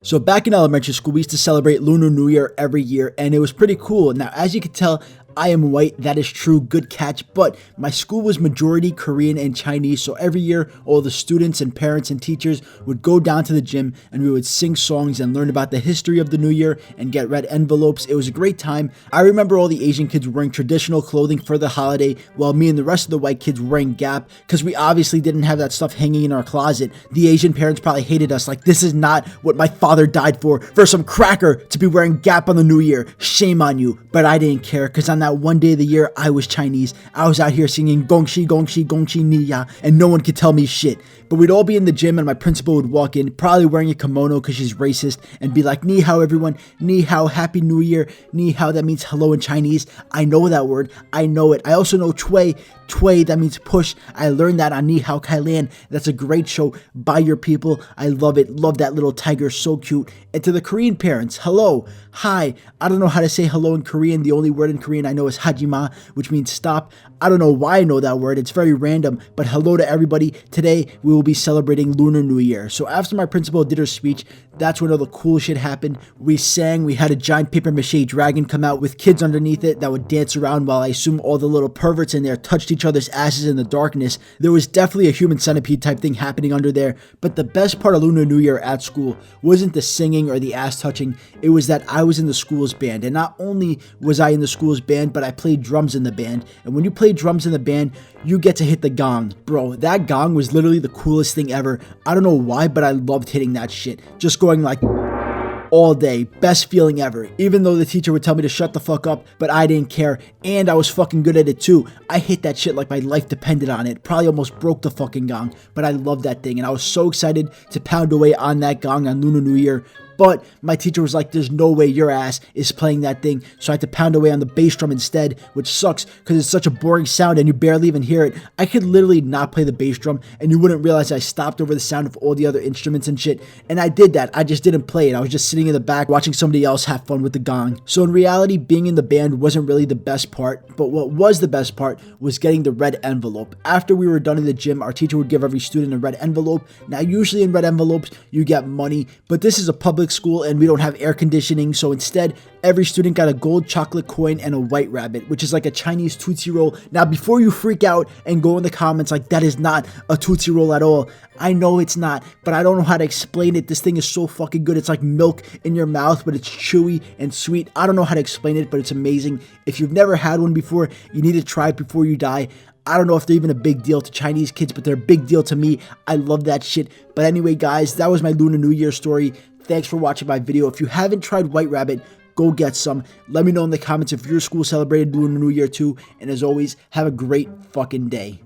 So back in elementary school, we used to celebrate Lunar New Year every year, and it was pretty cool. Now, as you can tell, I am white, that is true, good catch, but my school was majority Korean and Chinese, so every year all the students and parents and teachers would go down to the gym and we would sing songs and learn about the history of the new year and get red envelopes. It was a great time. I remember all the Asian kids wearing traditional clothing for the holiday, while me and the rest of the white kids were wearing Gap, because we obviously didn't have that stuff hanging in our closet. The Asian parents probably hated us, like, this is not what my father died for some cracker to be wearing Gap on the new year. Shame on you. But I didn't care, because on that one day of the year, I was Chinese. I was out here singing Gongxi, Gongxi, Gongxi Ni Ya, and no one could tell me shit. But we'd all be in the gym and my principal would walk in, probably wearing a kimono because she's racist, and be like, Ni hao everyone, Ni hao, Happy New Year, Ni hao, that means hello in Chinese. I know that word, I know it. I also know Cui, that means push. I learned that on Ni Hao Kai Lan. That's a great show by your people. I love it. Love that little tiger, so cute. And to the Korean parents, hello, hi. I don't know how to say hello in Korean. The only word in Korean I know is hajima, which means stop. I don't know why I know that word. It's very random, but hello to everybody. Today, we will be celebrating Lunar New Year. So after my principal did her speech, that's when all the cool shit happened. We sang, we had a giant paper mache dragon come out with kids underneath it that would dance around while I assume all the little perverts in there touched each other's asses in the darkness. There was definitely a human centipede type thing happening under there, but the best part of Lunar New Year at school wasn't the singing or the ass touching, it was that I was in the school's band. And not only was I in the school's band, but I played drums in the band. And when you play drums in the band, you get to hit the gong. Bro, that gong was literally the coolest thing ever. I don't know why, but I loved hitting that shit. Just going like all day. Best feeling ever. Even though the teacher would tell me to shut the fuck up, but I didn't care. And I was fucking good at it too. I hit that shit like my life depended on it. Probably almost broke the fucking gong, but I loved that thing. And I was so excited to pound away on that gong on Lunar New Year. But my teacher was like, there's no way your ass is playing that thing. So I had to pound away on the bass drum instead, which sucks because it's such a boring sound and you barely even hear it. I could literally not play the bass drum and you wouldn't realize I stopped over the sound of all the other instruments and shit. And I did that. I just didn't play it. I was just sitting in the back watching somebody else have fun with the gong. So in reality, being in the band wasn't really the best part. But what was the best part was getting the red envelope. After we were done in the gym, our teacher would give every student a red envelope. Now, usually in red envelopes, you get money, but this is a public school and we don't have air conditioning, so instead every student got a gold chocolate coin and a white rabbit, which is like a Chinese Tootsie Roll. Now before you freak out and go in the comments like that is not a Tootsie Roll at all, I know it's not, but I don't know how to explain it. This thing is so fucking good. It's like milk in your mouth, but it's chewy and sweet. I don't know how to explain it, but it's amazing. If you've never had one before, you need to try it before you die. I don't know if they're even a big deal to Chinese kids, but they're a big deal to me. I love that shit. But anyway, guys, that was my Lunar New Year story. Thanks for watching my video. If you haven't tried White Rabbit, go get some. Let me know in the comments if your school celebrated Lunar New Year too. And as always, have a great fucking day.